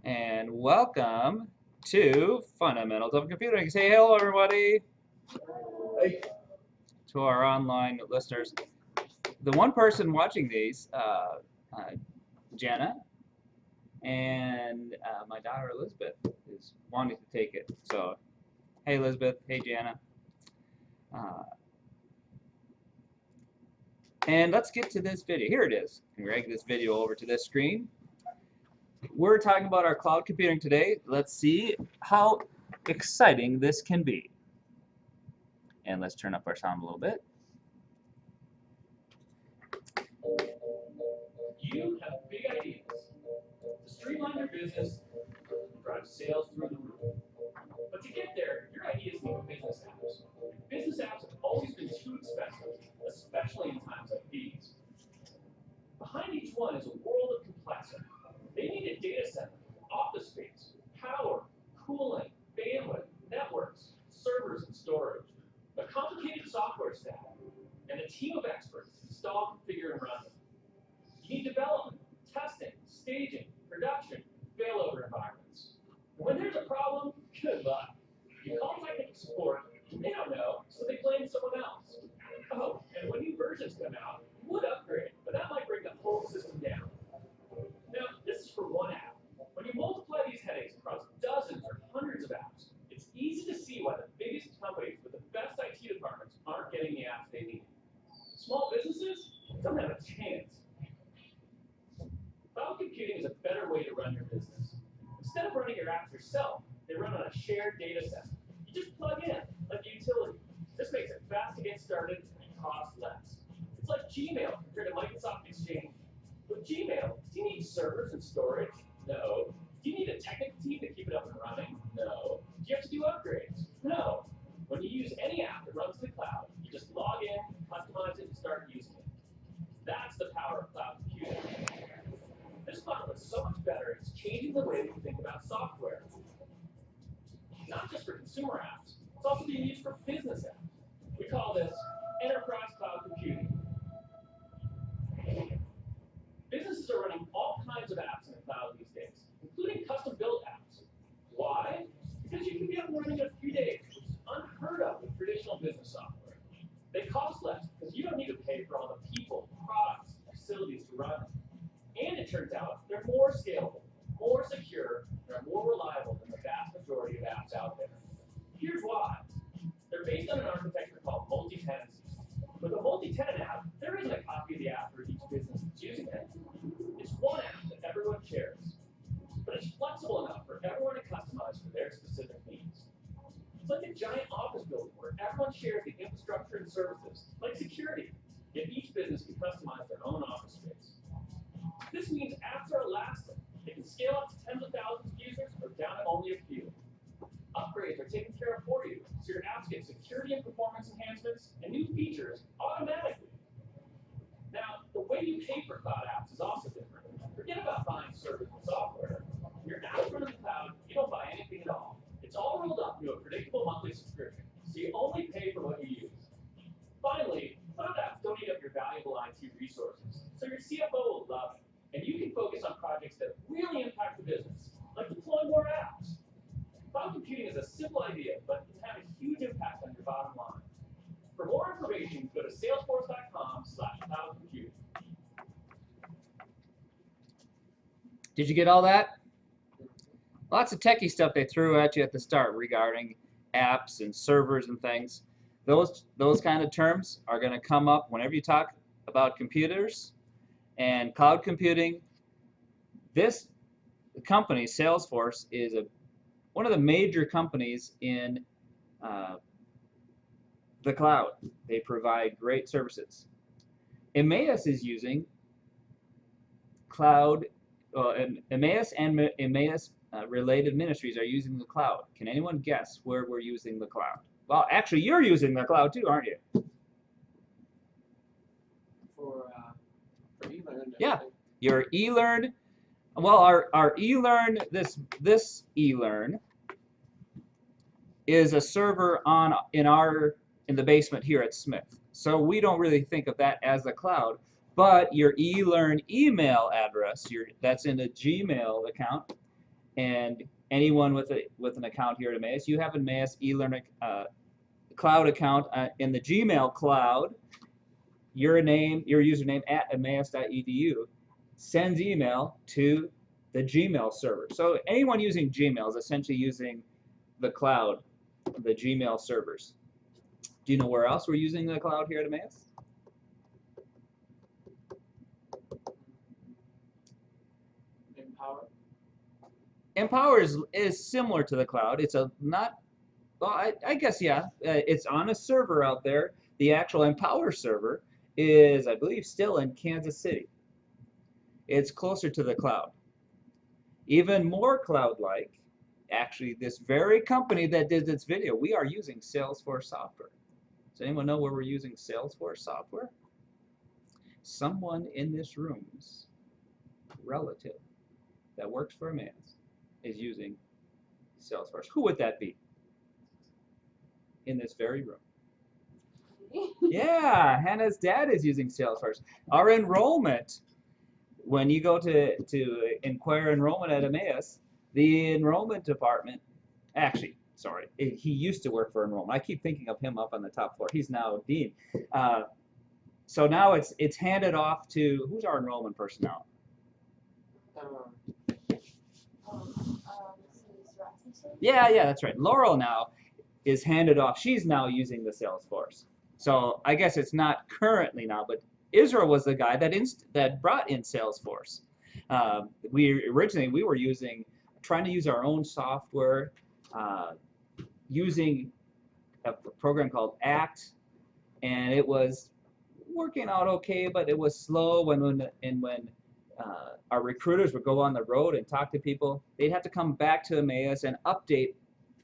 And welcome to Fundamentals of Computing. Say hello, everybody, Hey. to our online listeners. The one person watching these, Jenna, and my daughter Elizabeth is wanting to take it. So, hey, Elizabeth. Hey, Jenna. Uh, and let's get to this video. Here it is. Can drag this video over to this screen. We're talking about our cloud computing today. Let's see how exciting this can be. And let's turn up our sound a little bit. You have big ideas to streamline your business and drive sales through the roof. But to get there, your ideas need business apps. Business apps have always been too expensive, especially in times like these. Behind each one is a world of complexity. They need a data center, office space, power, cooling, bandwidth, networks, servers, and storage, a complicated software stack, and a team of experts to install, configure, and run them. You need development, testing, staging, production, failover environments. And when there's a problem, good luck. You call technical support, and they don't know, so they blame someone else. Oh, and when new versions come out, you would upgrade, but that might bring the whole system down. Now, this is for one app. When you multiply these headaches across dozens or hundreds of apps, it's easy to see why the biggest companies with the best IT departments aren't getting the apps they need. Small businesses don't have a chance. Cloud computing is a better way to run your business. Instead of running your apps yourself, they run on a shared data set. You just plug in, like a utility. This makes it fast to get started and costs less. It's like Gmail compared to Microsoft Exchange. With Gmail, do you need servers and storage? No. Do you need a technical team to keep it up and running? No. Do you have to do upgrades? No. When you use any app that runs in the cloud, you just log in, customize it, and start using it. That's the power of cloud computing. This model is so much better, it's changing the way we think about software. Not just for consumer apps, it's also being used for business apps. We call this enterprise cloud computing. Businesses are running all kinds of apps in the cloud these days, including custom-built apps. Why? Because you can be up and running in a few days, which is unheard of with traditional business software. They cost less because you don't need to pay for all the people, products, and facilities to run them. And it turns out they're more scalable, more secure, and are more reliable than the vast majority of apps out there. Here's why. They're based on an architecture called multi-tenancy. With a multi-tenant app, there isn't a copy of the app for each business that's using it. It's one app that everyone shares. But it's flexible enough for everyone to customize for their specific needs. It's like a giant office building where everyone shares the infrastructure and services, like security, yet each business can customize their own office space. This means apps are elastic. They can scale up to tens of thousands of users or down to only a few. Upgrades are taken care of for you, so your apps get security and performance enhancements and new features automatically. Now, the way you pay for cloud apps is also different. Forget about buying servers and software. When your apps run in the cloud, you don't buy anything at all. It's all rolled up into a predictable monthly subscription, so you only pay for what you use. Finally, cloud apps don't eat up your valuable IT resources, so your CFO will love it. And you can focus on projects that really impact the business, like deploying more apps. Cloud computing is a simple idea, but it can have a huge impact on your bottom line. For more information, go to salesforce.com/cloudcomputing. Did you get all that? Lots of techie stuff they threw at you at the start regarding apps and servers and things. Those kind of terms are going to come up whenever you talk about computers and cloud computing. This company, Salesforce, is one of the major companies in the cloud. They provide great services. Emmaus is using cloud, and Emmaus related ministries are using the cloud. Can anyone guess where we're using the cloud? Well, actually, you're using the cloud too, aren't you? For eLearn. Yeah, your eLearn. Well, our eLearn, this eLearn is a server in the basement here at Smith. So we don't really think of that as the cloud, but your eLearn email address, that's in a Gmail account, and anyone with an account here at Emmaus, you have an Emmaus e-learning cloud account in the Gmail cloud. Your username at emmaus.edu sends email to the Gmail server. So anyone using Gmail is essentially using the cloud, the Gmail servers. Do you know where else we're using the cloud here at Emmaus? Empower. Empower is similar to the cloud. It's not, well, I guess, yeah. It's on a server out there. The actual Empower server is, I believe, still in Kansas City. It's closer to the cloud. Even more cloud-like, actually, this very company that did this video, we are using Salesforce software. Does anyone know where we're using Salesforce software? Someone in this room's relative that works for Emmaus is using Salesforce. Who would that be? In this very room. Yeah, Hannah's dad is using Salesforce. Our enrollment, when you go to inquire enrollment at Emmaus, the enrollment department, actually, sorry, he used to work for enrollment. I keep thinking of him up on the top floor. He's now dean. So now it's handed off to, who's our enrollment person now? Yeah, that's right. Laurel now is handed off. She's now using the Salesforce. So I guess it's not currently now, but Israel was the guy that brought in Salesforce. We were trying to use our own software, using a program called ACT, and it was working out okay, but it was slow when our recruiters would go on the road and talk to people. They'd have to come back to Emmaus and update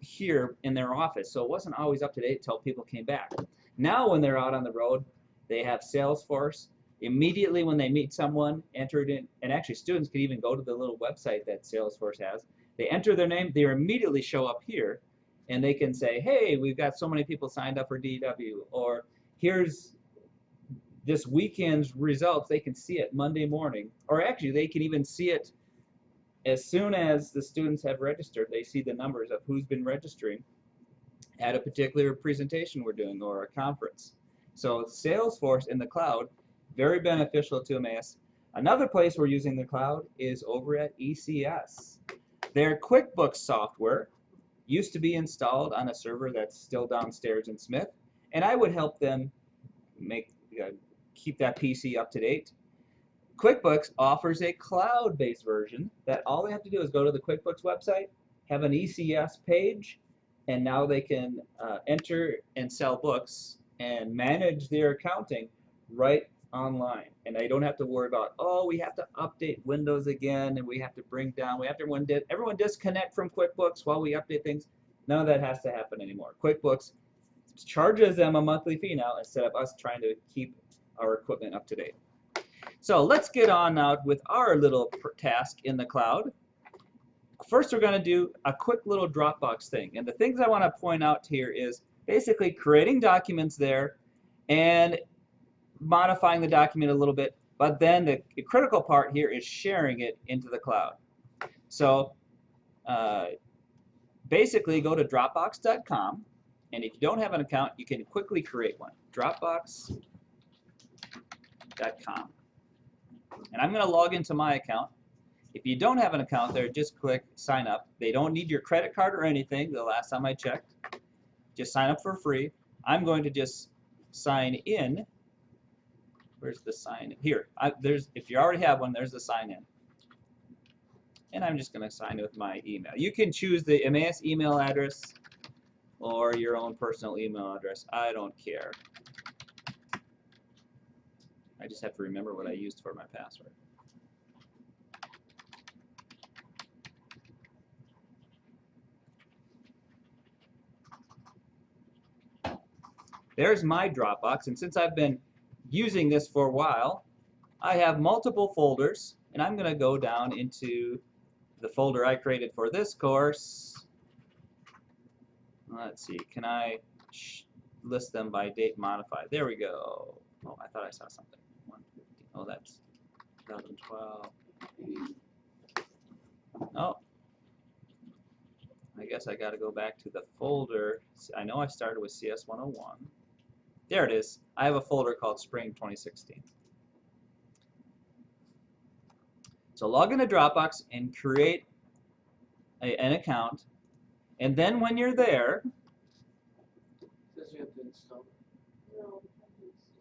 here in their office, so it wasn't always up to date until people came back. Now when they're out on the road, they have Salesforce. Immediately when they meet someone, entered in, and actually students can even go to the little website that Salesforce has. They enter their name, they immediately show up here, and they can say, hey, we've got so many people signed up for DW, or here's this weekend's results. They can see it Monday morning, or actually they can even see it as soon as the students have registered. They see the numbers of who's been registering at a particular presentation we're doing or a conference. So Salesforce in the cloud, very beneficial to Emmaus. Another place we're using the cloud is over at ECS. Their QuickBooks software used to be installed on a server that's still downstairs in Smith, and I would help them keep that PC up to date. QuickBooks offers a cloud-based version that all they have to do is go to the QuickBooks website, have an ECS page, and now they can enter and sell books and manage their accounting right online. And they don't have to worry about, oh, we have to update Windows again, and we have to bring down, everyone disconnect from QuickBooks while we update things. None of that has to happen anymore. QuickBooks charges them a monthly fee now instead of us trying to keep our equipment up to date. So let's get on now with our little task in the cloud. First, we're going to do a quick little Dropbox thing. And the things I want to point out here is basically creating documents there and modifying the document a little bit. But then the critical part here is sharing it into the cloud. So basically go to Dropbox.com. And if you don't have an account, you can quickly create one. Dropbox.com. And I'm going to log into my account. If you don't have an account there, just click sign up. They don't need your credit card or anything, the last time I checked. Just sign up for free. I'm going to just sign in. Where's the sign in? Here. If you already have one, there's the sign in. And I'm just going to sign in with my email. You can choose the Emmaus email address or your own personal email address. I don't care. I just have to remember what I used for my password. There's my Dropbox, and since I've been using this for a while, I have multiple folders, and I'm going to go down into the folder I created for this course. Let's see, can I list them by date modified? There we go. Oh, I thought I saw something. 150. Oh, that's 2012. Oh, guess I got to go back to the folder. I know I started with cs101. There it is. I have a folder called Spring 2016. So log into Dropbox and create an account. And then when you're there, Says you have to install.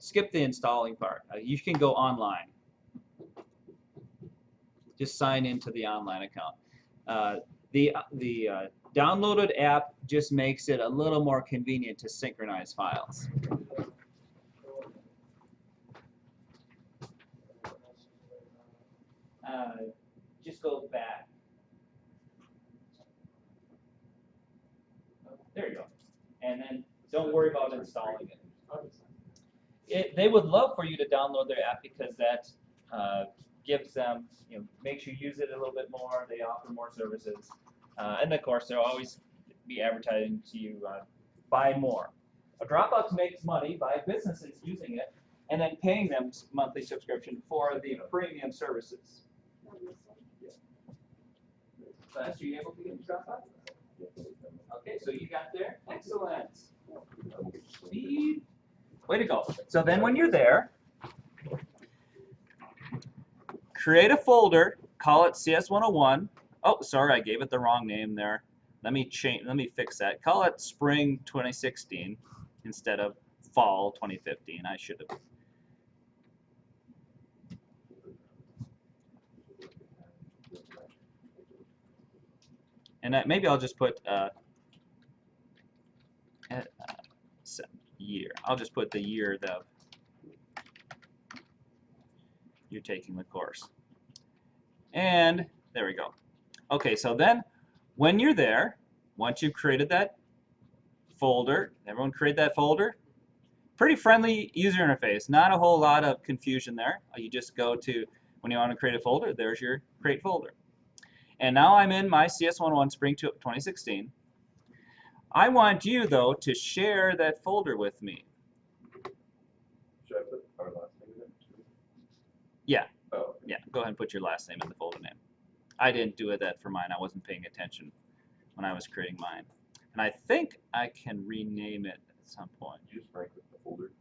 skip the installing part. You can go online. Just sign into the online account. The downloaded app just makes it a little more convenient to synchronize files. Just go back. There you go. And then don't worry about installing it. They would love for you to download their app because that gives them, makes you use it a little bit more. They offer more services. And of course, they'll always be advertising to you, buy more. A Dropbox makes money by businesses using it and then paying them monthly subscription for the premium services. Are you able to get into Dropbox? Okay, so you got there. Excellent. Speed. Way to go. So then when you're there, create a folder, call it cs101. Oh, sorry, I gave it the wrong name there. Let me fix that. Call it Spring 2016 instead of Fall 2015. I should have. And maybe I'll just put year. I'll just put the year that you're taking the course. And there we go. Okay, so then when you're there, once you've created that folder, everyone create that folder. Pretty friendly user interface, not a whole lot of confusion there. You just go to, when you want to create a folder, there's your create folder. And now I'm in my cs101 Spring 2016. I want you, though, to share that folder with me. Should I put our last name in it? Yeah. Oh, okay. Yeah, go ahead and put your last name in the folder name. I didn't do that for mine. I wasn't paying attention when I was creating mine. And I think I can rename it at some point. You just right click the folder.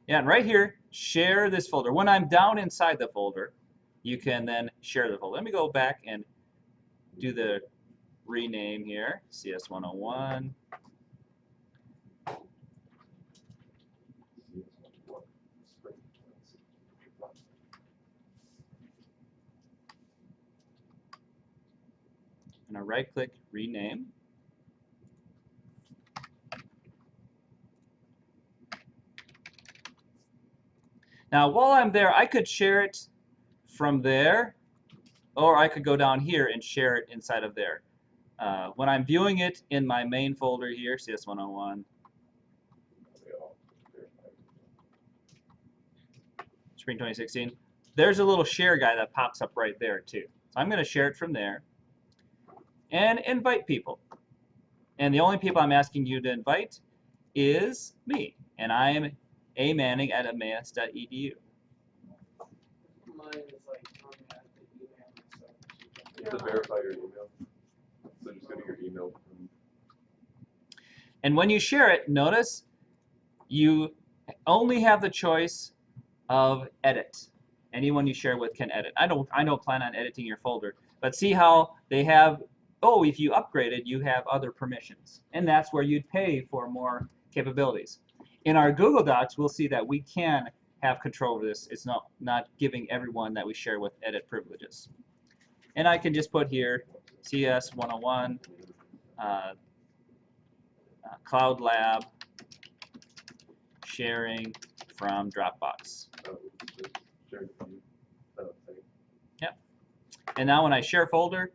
Yeah, and right here, share this folder. When I'm down inside the folder, you can then share the folder. Let me go back and do the rename here, cs101. And I right-click, rename. Now, while I'm there, I could share it from there, or I could go down here and share it inside of there. When I'm viewing it in my main folder here, cs101, Spring 2016, there's a little share guy that pops up right there too. So I'm going to share it from there and invite people. And the only people I'm asking you to invite is me. And I am A. Manning at emmaus.edu. Mine is like telling me I have to email myself. You have to verify your email. So just go to your email. And when you share it, notice you only have the choice of edit. Anyone you share with can edit. I don't plan on editing your folder, but see how they have, oh, if you upgraded, you have other permissions. And that's where you'd pay for more capabilities. In our Google Docs, we'll see that we can have control over this. It's not giving everyone that we share with edit privileges. And I can just put here cs101 Cloud Lab sharing from Dropbox. Yep. And now when I share folder,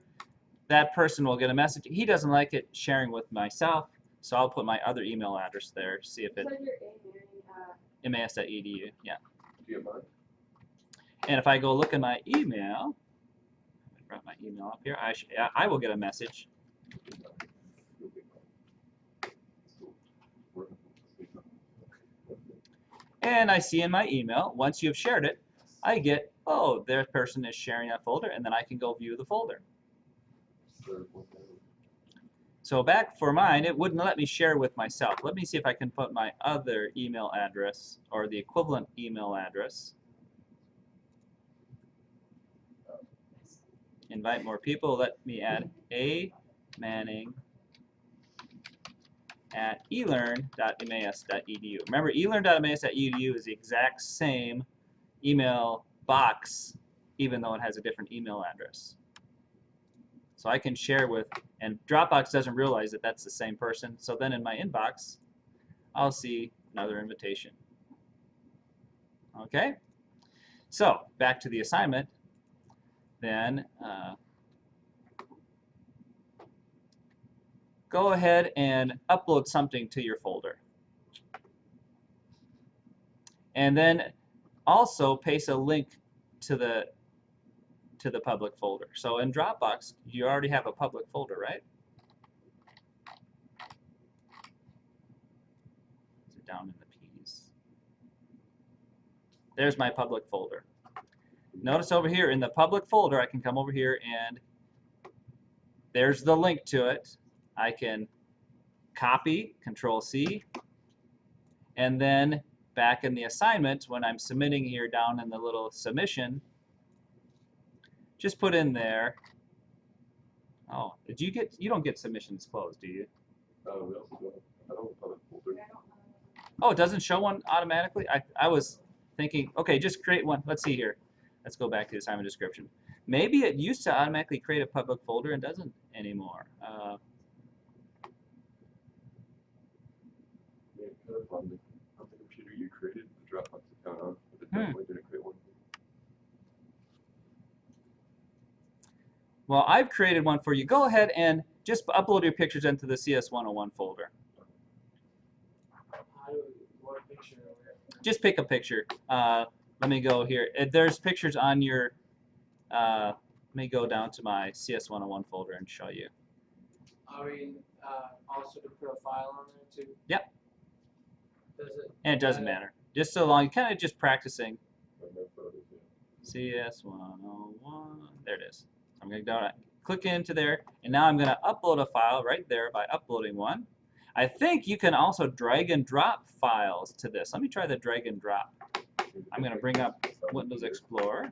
that person will get a message. He doesn't like it sharing with myself, so I'll put my other email address there, see if it emmaus.edu. Yeah. Do you have mine? And if I go look at my email, I brought my email up here. I will get a message. And I see in my email, once you've shared it, I get, oh, their person is sharing that folder, and then I can go view the folder. So back for mine, it wouldn't let me share with myself. Let me see if I can put my other email address or the equivalent email address. Invite more people. Let me add A Manning at elearn.mas.edu. Remember, elearn.mas.edu is the exact same email box, even though it has a different email address. So I can share with, and Dropbox doesn't realize that that's the same person. So then in my inbox, I'll see another invitation. Okay? So back to the assignment. Then go ahead and upload something to your folder. And then also paste a link to the public folder. So in Dropbox, you already have a public folder, right? Is it down in the P's? There's my public folder. Notice over here in the public folder, I can come over here and there's the link to it. I can copy, Control-C, and then back in the assignment, when I'm submitting here down in the little submission, just put in there. Oh, you don't get submissions closed, do you? We also don't, I don't have a public folder. Oh, it doesn't show one automatically? I was thinking, okay, just create one. Let's see here. Let's go back to the assignment description. Maybe it used to automatically create a public folder and doesn't anymore. Yeah, kind of on the computer you created the Dropbox account on, but it definitely didn't create one. Well, I've created one for you. Go ahead and just upload your pictures into the cs101 folder. What picture? Just pick a picture. Let me go here. There's pictures on your, let me go down to my cs101 folder and show you. Are we also to put a file on there too? Yep. Does it? And it doesn't matter. Just so long, kind of just practicing. But no photos yet. cs101, there it is. I'm going to go click into there, and now I'm going to upload a file right there by uploading one. I think you can also drag and drop files to this. Let me try the drag and drop. I'm going to bring up Windows Explorer.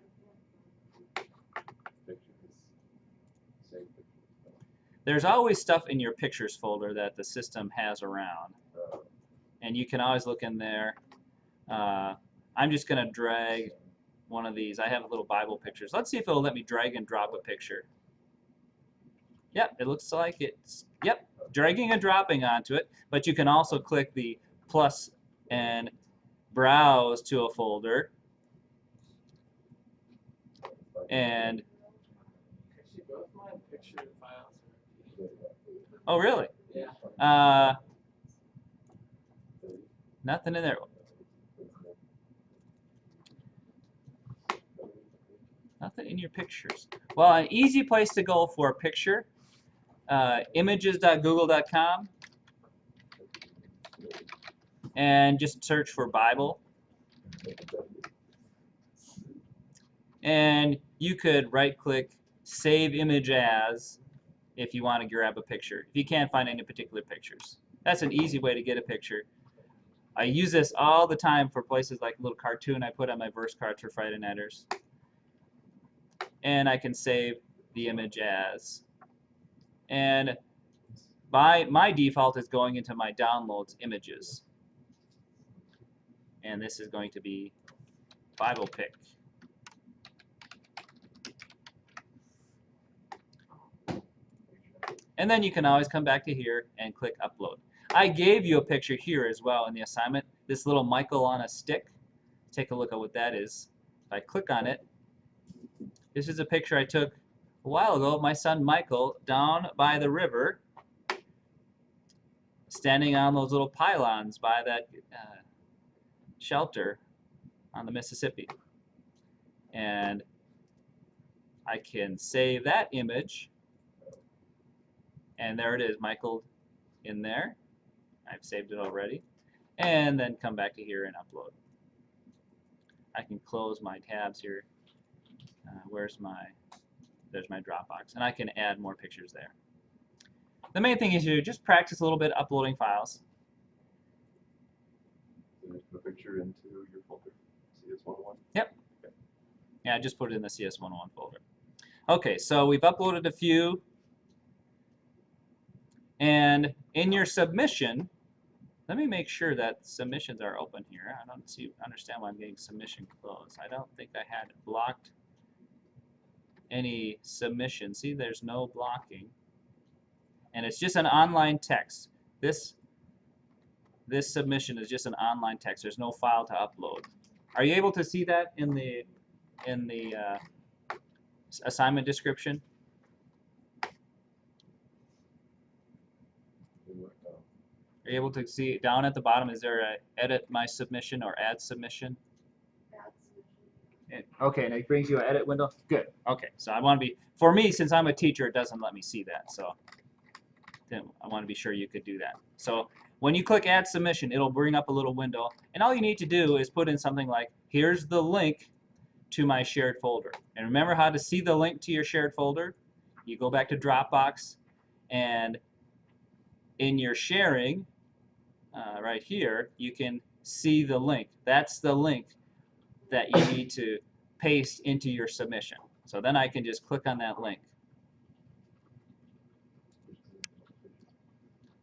There's always stuff in your pictures folder that the system has around, and you can always look in there. I'm just going to drag one of these. I have little Bible pictures. Let's see if it'll let me drag and drop a picture. Yep, it looks like it's, yep, dragging and dropping onto it, but you can also click the plus and browse to a folder. And Actually, both my picture files are. oh, really? Yeah. Nothing in there. Nothing in your pictures. Well, an easy place to go for a picture, images.google.com, and just search for Bible. And you could right-click Save Image As if you want to grab a picture, if you can't find any particular pictures. That's an easy way to get a picture. I use this all the time for places like a little cartoon I put on my verse cards for Friday Nighters. And I can save the image as. And my default is going into my downloads images. And this is going to be Bible pic. And then you can always come back to here and click upload. I gave you a picture here as well in the assignment, this little Michael on a stick. Take a look at what that is. If I click on it, this is a picture I took a while ago of my son Michael down by the river, standing on those little pylons by that shelter on the Mississippi. And I can save that image, and there it is, Michael in there. I've saved it already. And then come back to here and upload. I can close my tabs here. There's my Dropbox, and I can add more pictures there. the main thing is you just practice a little bit uploading files. So just put a picture into your folder, cs101. Yep. Yeah, I just put it in the cs101 folder. Okay, so we've uploaded a few. And in your submission, let me make sure that submissions are open here. I don't understand why I'm getting submission closed. I don't think I had blocked any submission. See, there's no blocking. And it's just an online text. This submission is just an online text. There's no file to upload. Are you able to see that in the assignment description? Are you able to see it down at the bottom? Is there a edit my submission or add submission? Okay, and it brings you an edit window? Good. Okay, so I want to be, for me, since I'm a teacher, it doesn't let me see that. So then I want to be sure you could do that. So when you click add submission, it'll bring up a little window. And all you need to do is put in something like, here's the link to my shared folder. And remember how to see the link to your shared folder? You go back to Dropbox, and in your sharing, right here, you can see the link. That's the link that you need to paste into your submission. So then I can just click on that link.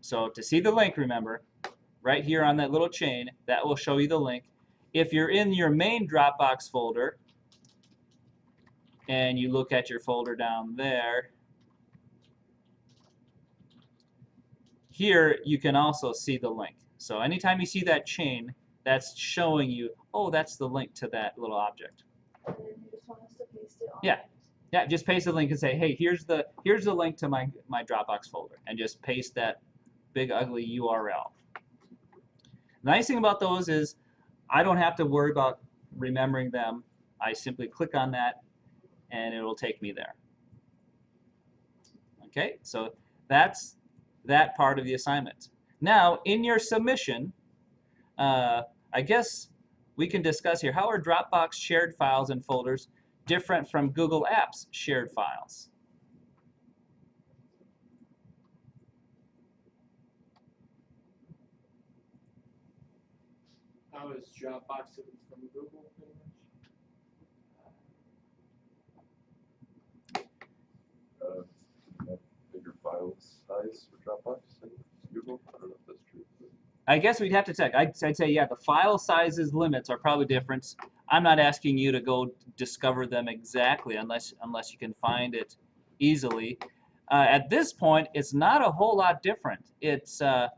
So to see the link, remember, right here on that little chain, that will show you the link. If you're in your main Dropbox folder, and you look at your folder down there, here you can also see the link. So anytime you see that chain, that's showing you, oh, that's the link to that little object. And then you just want us to paste it on. Yeah. Yeah, just paste the link and say, hey, here's the link to my Dropbox folder, and just paste that big ugly URL. The nice thing about those is I don't have to worry about remembering them. I simply click on that and it will take me there. Okay, so that's that part of the assignment. Now, in your submission, I guess we can discuss here, how are Dropbox shared files and folders different from Google Apps shared files? How is Dropbox different from Google, pretty much? Bigger file size for Dropbox and Google. I don't know if that's true. I guess we'd have to check. I'd say, yeah, the file sizes limits are probably different. I'm not asking you to go discover them exactly unless you can find it easily. At this point, it's not a whole lot different. It's on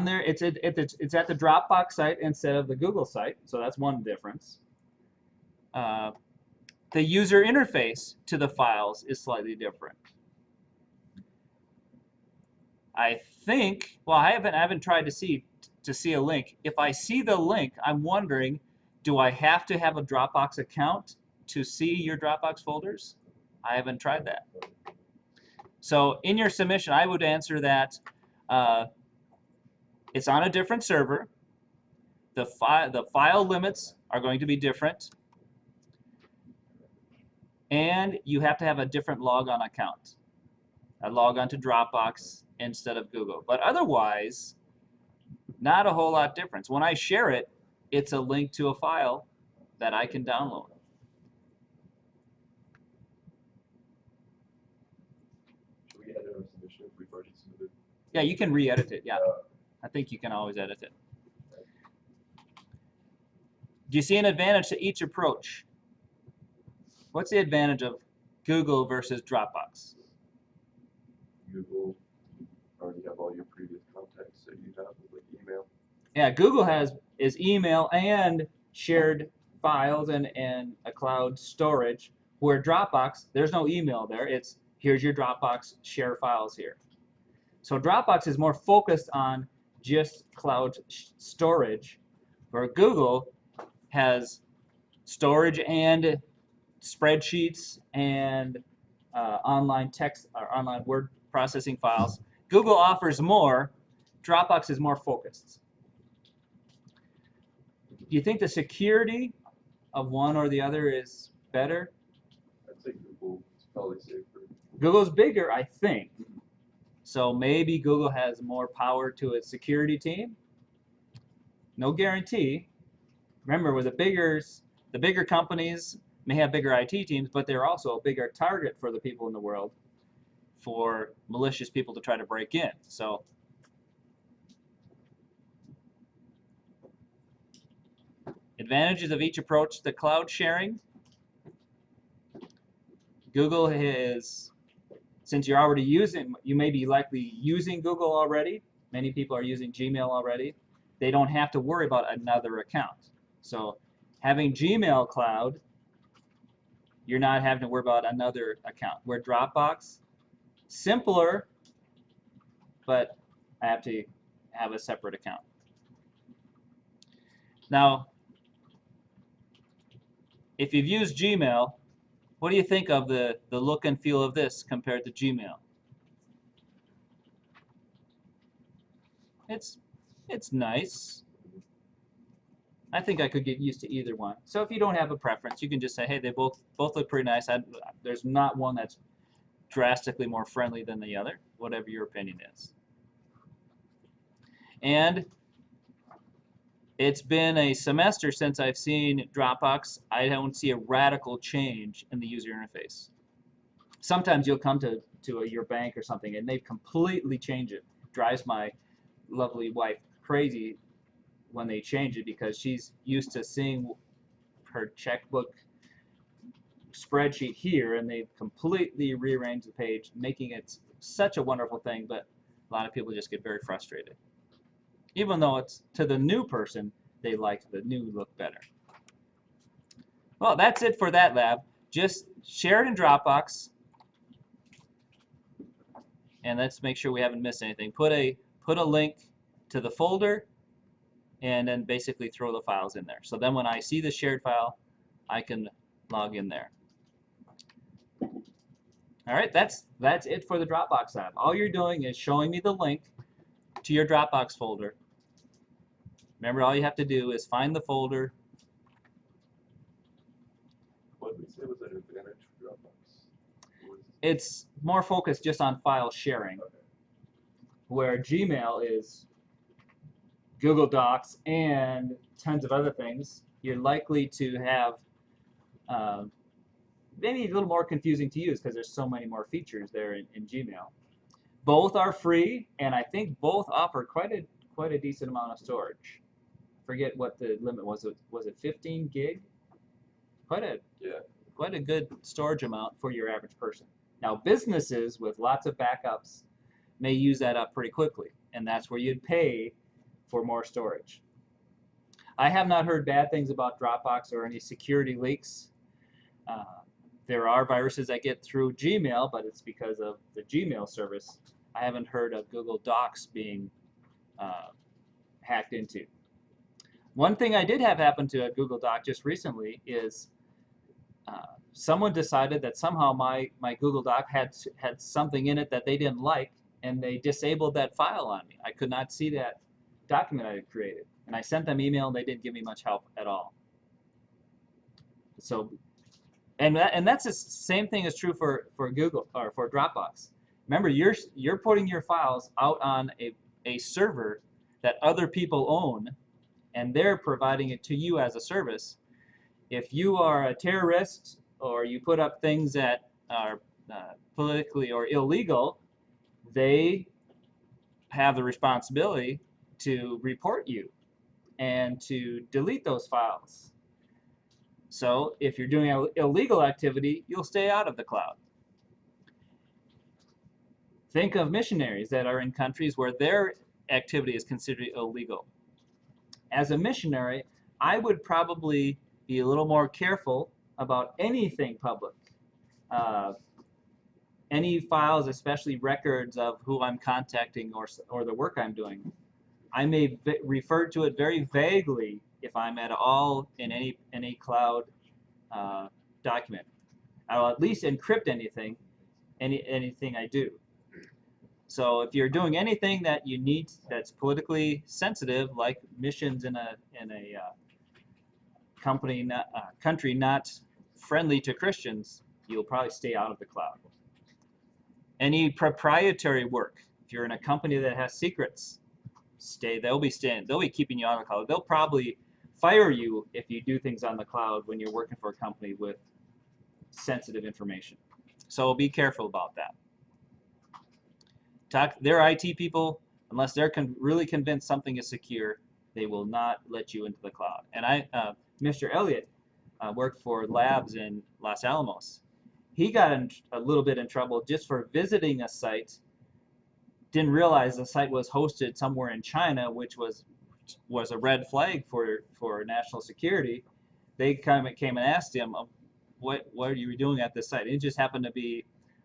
there. It's at the Dropbox site instead of the Google site, so that's one difference. The user interface to the files is slightly different. I think, well, I haven't tried to see a link. If I see the link, I'm wondering, do I have to have a Dropbox account to see your Dropbox folders? I haven't tried that. So in your submission, I would answer that it's on a different server. The file limits are going to be different. And you have to have a different logon account. I log on to Dropbox instead of Google. But otherwise, not a whole lot difference. When I share it, it's a link to a file that I can download. Should we edit our submission if we've already submitted? Yeah, you can re-edit it. Yeah, I think you can always edit it. Do you see an advantage to each approach? What's the advantage of Google versus Dropbox? Google, you already have all your previous contacts that you have, like email. Yeah, Google is email and shared files and a cloud storage, where Dropbox, there's no email there. It's here's your Dropbox share files here. So Dropbox is more focused on just cloud storage, where Google has storage and spreadsheets and online text or online word processing files. Google offers more. Dropbox is more focused. Do you think the security of one or the other is better? I'd say Google is Probably safer. Google's bigger, I think. So maybe Google has more power to its security team. No guarantee. Remember, with the bigger companies may have bigger IT teams, but they're also a bigger target for the people in the world for malicious people to try to break in. So advantages of each approach to cloud sharing. Google is, since you're already using, you may be likely using Google already. Many people are using Gmail already. They don't have to worry about another account. So having Gmail cloud, you're not having to worry about another account. Where Dropbox, simpler, but I have to have a separate account. Now, if you've used Gmail, what do you think of the look and feel of this compared to Gmail? It's nice. I think I could get used to either one. So if you don't have a preference, you can just say, hey, they both look pretty nice. There's not one that's drastically more friendly than the other, whatever your opinion is. And it's been a semester since I've seen Dropbox. I don't see a radical change in the user interface. Sometimes you'll come to your bank or something and they've completely changed it. Drives my lovely wife crazy when they change it because she's used to seeing her checkbook spreadsheet here and they've completely rearranged the page, making it such a wonderful thing, but a lot of people just get very frustrated. Even though it's to the new person, they like the new look better. Well, that's it for that lab. Just share it in Dropbox, and let's make sure we haven't missed anything. Put a link to the folder, and then basically throw the files in there. So then when I see the shared file, I can log in there. All right, that's it for the Dropbox app. All you're doing is showing me the link to your Dropbox folder. Remember, all you have to do is find the folder. What did we say was an advantage for Dropbox? It's more focused just on file sharing, Okay. where Gmail is Google Docs and tons of other things. You're likely to have maybe a little more confusing to use because there's so many more features there in Gmail. Both are free, and I think both offer quite a decent amount of storage. Forget what the limit was. Was it 15 gig? Quite a good storage amount for your average person. Now, businesses with lots of backups may use that up pretty quickly, and that's where you'd pay for more storage. I have not heard bad things about Dropbox or any security leaks. There are viruses that get through Gmail, but it's because of the Gmail service. I haven't heard of Google Docs being hacked into. One thing I did have happen to a Google Doc just recently is someone decided that somehow my Google Doc had something in it that they didn't like, and they disabled that file on me. I could not see that document I had created. And I sent them email, and they didn't give me much help at all. So, and that's the same thing is true for Google or for Dropbox. Remember, you're putting your files out on a server that other people own, and they're providing it to you as a service. If you are a terrorist or you put up things that are politically or illegal, they have the responsibility to report you and to delete those files. So if you're doing illegal activity, you'll stay out of the cloud. Think of missionaries that are in countries where their activity is considered illegal. As a missionary, I would probably be a little more careful about anything public. Any files, especially records of who I'm contacting or the work I'm doing. I may refer to it very vaguely if I'm at all in any cloud document. I'll at least encrypt anything I do. So if you're doing anything that you need that's politically sensitive, like missions in a country not friendly to Christians, you'll probably stay out of the cloud. Any proprietary work, if you're in a company that has secrets, they'll be keeping you out of the cloud. They'll probably fire you if you do things on the cloud when you're working for a company with sensitive information. So be careful about that. Their IT people, unless they're really convinced something is secure, they will not let you into the cloud. And Mr. Elliott worked for labs in Los Alamos. He got in a little bit in trouble just for visiting a site, didn't realize the site was hosted somewhere in China, which was a red flag for national security. They came and asked him, what are you doing at this site? And it just happened to be,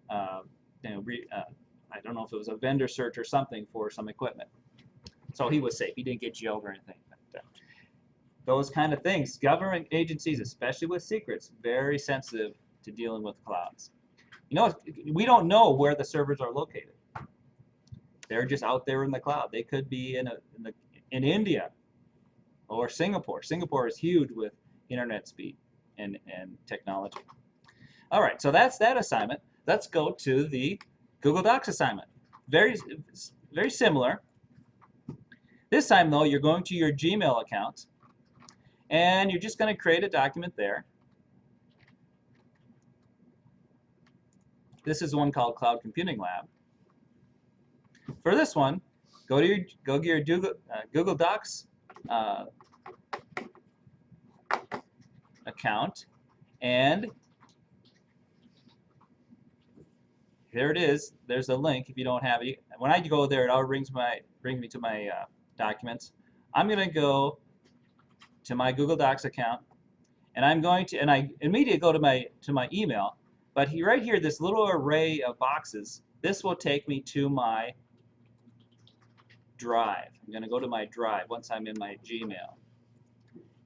I don't know if it was a vendor search or something for some equipment. So he was safe. He didn't get jailed or anything. But, those kind of things. Government agencies, especially with secrets, very sensitive to dealing with clouds. You know, we don't know where the servers are located. They're just out there in the cloud. They could be in India or Singapore. Singapore is huge with internet speed and technology. All right, so that's that assignment. Let's go to the Google Docs assignment. Very similar. This time, though, you're going to your Gmail account, and you're just going to create a document there. This is one called Cloud Computing Lab. For this one, go to your Google Docs account, and there it is. There's a link if you don't have it. When I go there, it already brings me to my documents. I'm going to go to my Google Docs account, and I immediately go to my email. But right here, this little array of boxes, this will take me to my Drive. I'm going to go to my Drive once I'm in my Gmail.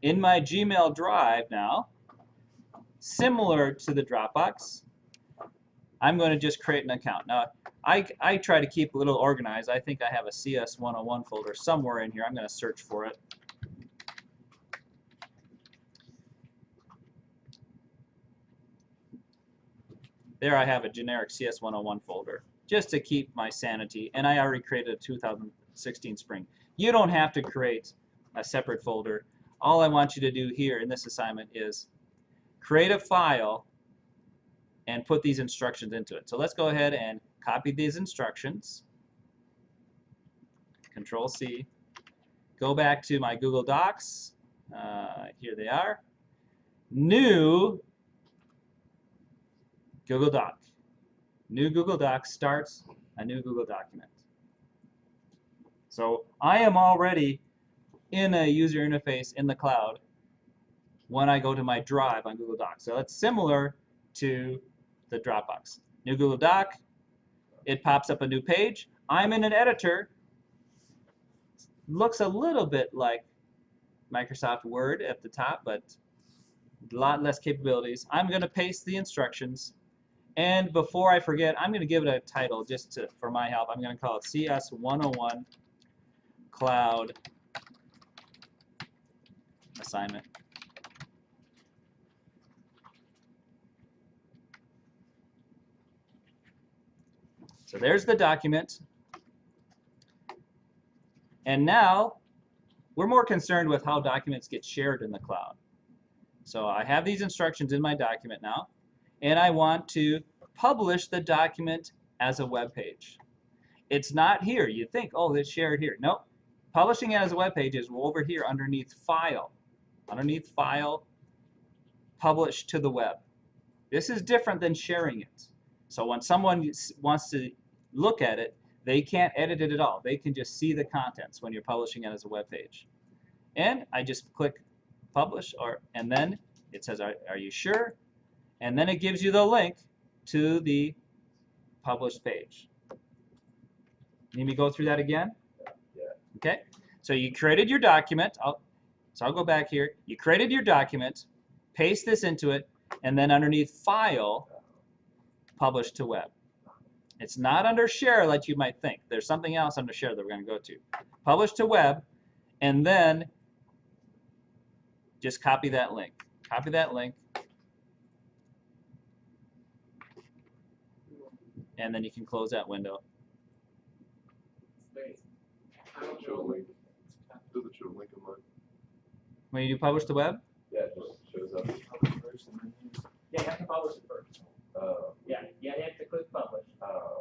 In my Gmail Drive now, similar to the Dropbox, I'm going to just create an account. Now, I try to keep a little organized. I think I have a cs101 folder somewhere in here. I'm going to search for it. There I have a generic cs101 folder just to keep my sanity, and I already created a 2016 spring. You don't have to create a separate folder. All I want you to do here in this assignment is create a file and put these instructions into it. So let's go ahead and copy these instructions. Control C. Go back to my Google Docs. Here they are. New Google Doc. New Google Doc starts a new Google document. So I am already in a user interface in the cloud when I go to my Drive on Google Docs. So it's similar to the Dropbox. New Google Doc, it pops up a new page. I'm in an editor. Looks a little bit like Microsoft Word at the top, but a lot less capabilities. I'm going to paste the instructions. And before I forget, I'm going to give it a title just for my help. I'm going to call it cs101 Cloud Assignment. So there's the document. And now we're more concerned with how documents get shared in the cloud. So I have these instructions in my document now, and I want to publish the document as a web page. It's not here. You think, oh, it's shared here. Nope. Publishing it as a web page is over here underneath File. Underneath File, Publish to the web. This is different than sharing it. So when someone wants to look at it, they can't edit it at all. They can just see the contents when you're publishing it as a web page. And I just click Publish, and then it says, are you sure? And then it gives you the link to the published page. Need me to go through that again? Yeah. Okay. So you created your document. So I'll go back here. You created your document, paste this into it, and then underneath File, Publish to Web. It's not under Share like you might think. There's something else under Share that we're going to go to. Publish to Web, and then just copy that link. Copy that link. and then you can close that window. Wait. I don't Show a know. link. Does it show a link on mine? When you publish the web, Yeah, it just shows up. yeah, you have to publish it first. Yeah, you have to click publish.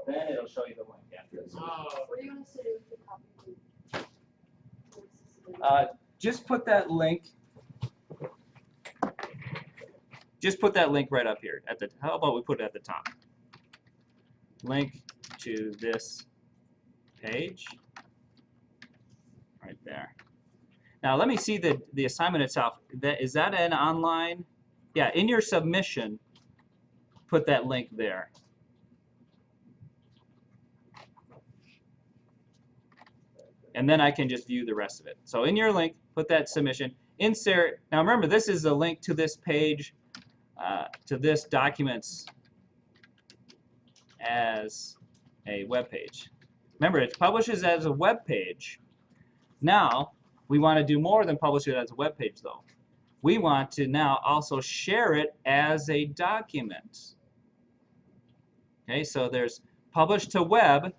Then it'll show you the link after. Oh, What do you want us to do with the copy? Just put that link. Just put that link right up here at the. How about we put it at the top? Link to this page. Right there. Now let me see the assignment itself. Is that an online? Yeah, in your submission, put that link there. And then I can just view the rest of it. So in your link, put that submission. Insert. Now remember, this is a link to this page, to this documents as a web page. Remember, it publishes as a web page. Now, we want to do more than publish it as a web page, though. We want to now also share it as a document. Okay, so there's publish to web,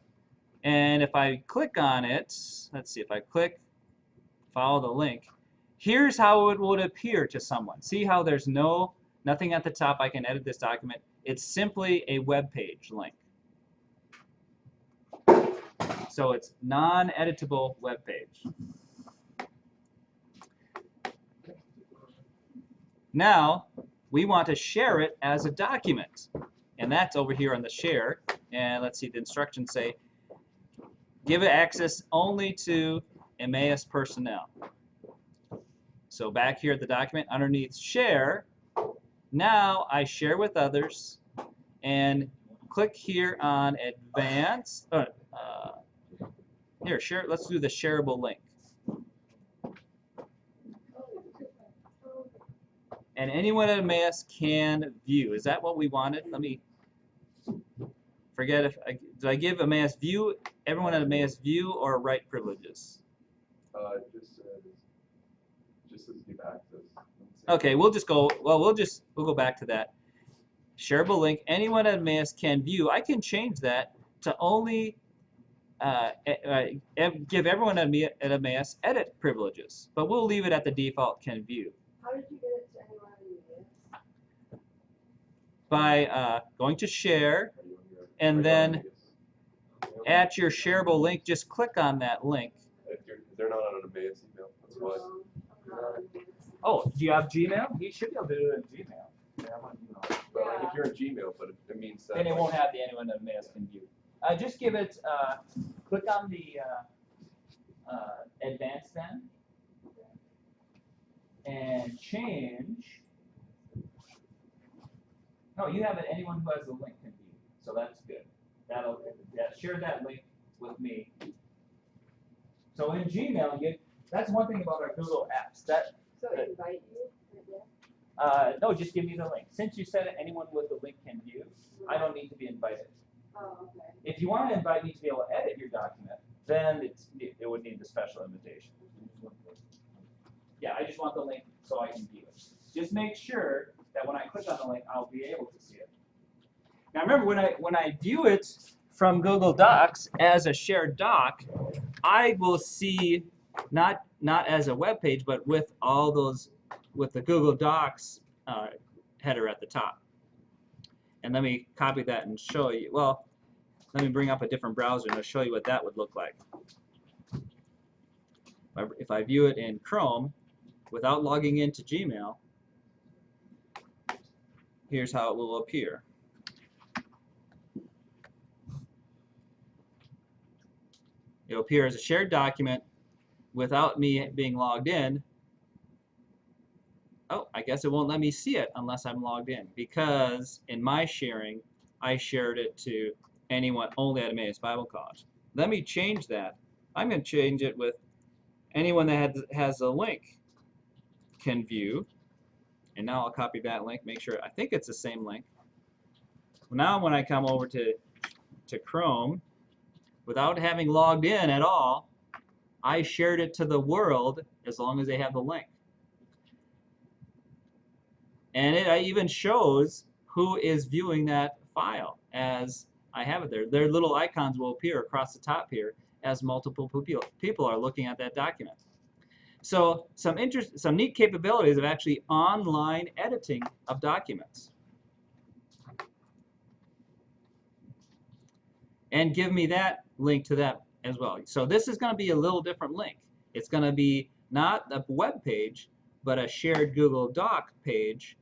and if I click on it, let's see, if I click, follow the link, here's how it would appear to someone. See how there's nothing at the top. I can edit this document. It's simply a web page link. So it's non-editable web page. Now, we want to share it as a document. And that's over here on the share. And let's see, the instructions say, give it access only to Emmaus personnel. So back here at the document, underneath share, now I share with others. And click here on advanced. Here, share. Let's do the shareable link. And anyone at Emmaus can view. Is that what we wanted? Let me forget if did I give Emmaus view, everyone at Emmaus view, or write privileges? It just says give access. Okay, we'll just go. Well, we'll go back to that. Shareable link. Anyone at Emmaus can view. I can change that to only give everyone at Emmaus edit privileges, but we'll leave it at the default can view. How did you get it to anyone in the By going to share, and then at your shareable link, just click on that link. They're not on an Emmaus email. That's why. Oh, do you have Gmail? You should be able to do it in Gmail. But like if you're in Gmail, but it means that. Then it won't have the anyone at Emmaus can view. Just give it, click on the advanced then, and change. No, you have it. Anyone who has the link can view, so that's good. Share that link with me. So in Gmail, that's one thing about our Google Apps. So invite you? No, just give me the link. Since you said anyone with the link can view, I don't need to be invited. Oh, okay. If you want to invite me to be able to edit your document, then it would need the special invitation. Yeah, I just want the link so I can view it. Just make sure that when I click on the link, I'll be able to see it. Now remember, when I view it from Google Docs as a shared doc, I will see not as a web page, but with all those, with the Google Docs header at the top. And let me copy that and show you. Well, let me bring up a different browser and I'll show you what that would look like. If I view it in Chrome without logging into Gmail, here's how it will appear. It will appear as a shared document without me being logged in. Oh, I guess it won't let me see it unless I'm logged in, because in my sharing, I shared it to anyone only at Emmaus Bible College. Let me change that. I'm going to change it with anyone that has a link can view. And now I'll copy that link, make sure, I think it's the same link. Now when I come over to Chrome, without having logged in at all, I shared it to the world as long as they have the link. And it even shows who is viewing that file as I have it there. Their little icons will appear across the top here as multiple people are looking at that document. So some neat capabilities of actually online editing of documents. And give me that link to that as well. So this is going to be a little different link. It's going to be not a web page, but a shared Google Doc page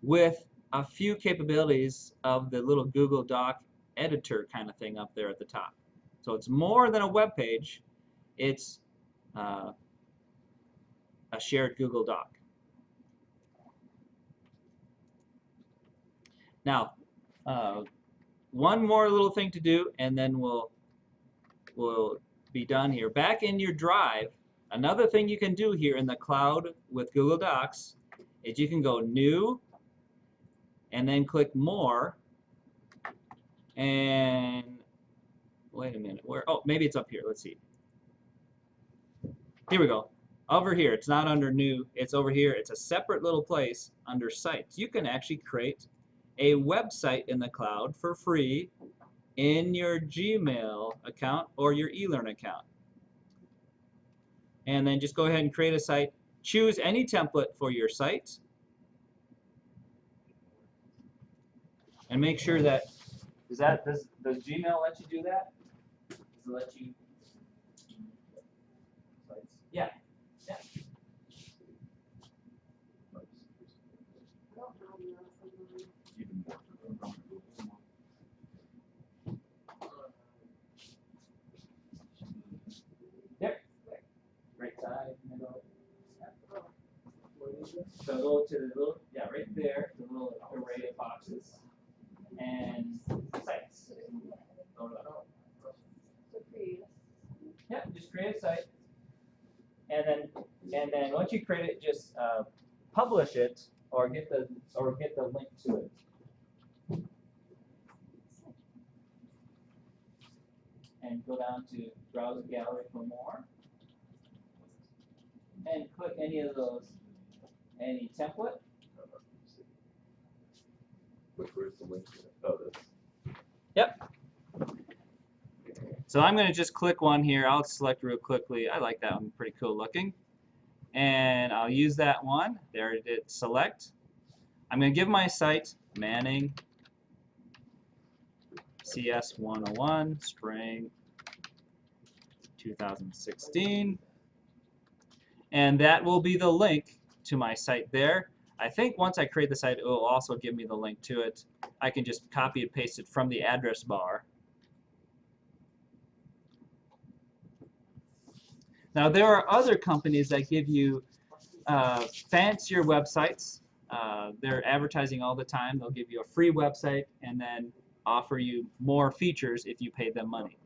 with a few capabilities of the little Google Doc editor kind of thing up there at the top. So it's more than a web page. It's a shared Google Doc. Now, one more little thing to do, and then we'll be done here. Back in your Drive, another thing you can do here in the cloud with Google Docs is you can go New, and then click More, and wait a minute, where? Oh, maybe it's up here. Let's see. Here we go. Over here, it's not under New, it's over here. It's a separate little place under Sites. You can actually create a website in the cloud for free in your Gmail account or your eLearn account. And then just go ahead and create a site. Choose any template for your site. And make sure that, does Gmail let you do that? Does it let you? Yeah. Yeah. Even more. Yep. Right side, middle. So go to the little, yeah, right there, the little array of boxes, and sites. Go to yeah, just create a site, and then once you create it, just publish it or get the link to it. And go down to Browse Gallery for more, and click any of those, any template. Where's the link to it? Oh, this. Yep. So I'm going to just click one here. I'll select real quickly. I like that one, pretty cool looking. And I'll use that one. There it is, select. I'm going to give my site Manning cs101 spring 2016. And that will be the link to my site there. I think once I create the site, it will also give me the link to it. I can just copy and paste it from the address bar. Now, there are other companies that give you fancier websites. They're advertising all the time. They'll give you a free website and then offer you more features if you pay them money.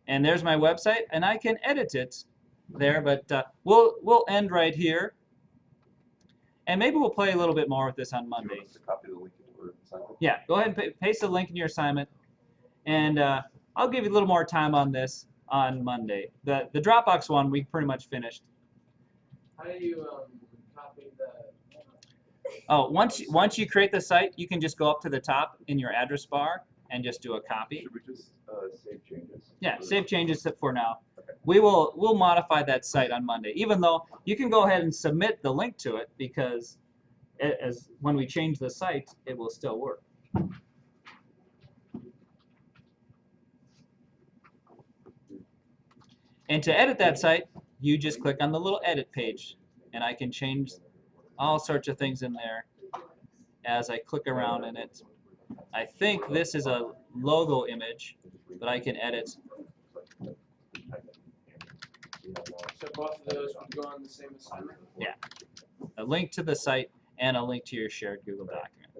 And there's my website, and I can edit it there, but we'll end right here. And maybe we'll play a little bit more with this on Monday. You want us to copy the link in your assignment? Yeah, go ahead and paste the link in your assignment, and I'll give you a little more time on this on Monday. The Dropbox one we pretty much finished. How do you copy the? Oh, once you create the site, you can just go up to the top in your address bar and just do a copy. Should we just save changes? Yeah, save changes for now. Okay. We'll modify that site on Monday, even though you can go ahead and submit the link to it, because as when we change the site, it will still work. And to edit that site, you just click on the little edit page, and I can change all sorts of things in there as I click around in it. I think this is a logo image, but I can edit. So both of those would go on the same assignment? Yeah. A link to the site and a link to your shared Google document.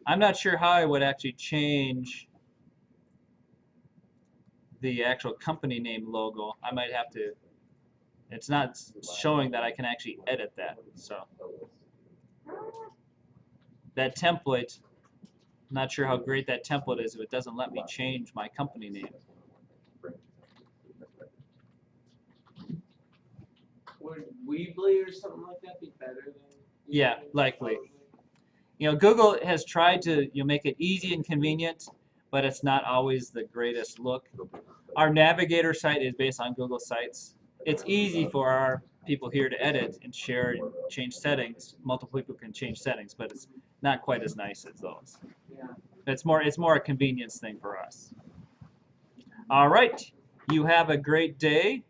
I'm not sure how I would actually change the actual company name logo. I might have to, it's not showing that I can actually edit that. So that template, I'm not sure how great that template is if it doesn't let me change my company name. Would Weebly or something like that be better than? Yeah, email? likely. Probably. You know, Google has tried to make it easy and convenient, but it's not always the greatest look. Our Navigator site is based on Google Sites. It's easy for our people here to edit and share and change settings. Multiple people can change settings, but it's not quite as nice as those. Yeah. It's more a convenience thing for us. All right, you have a great day.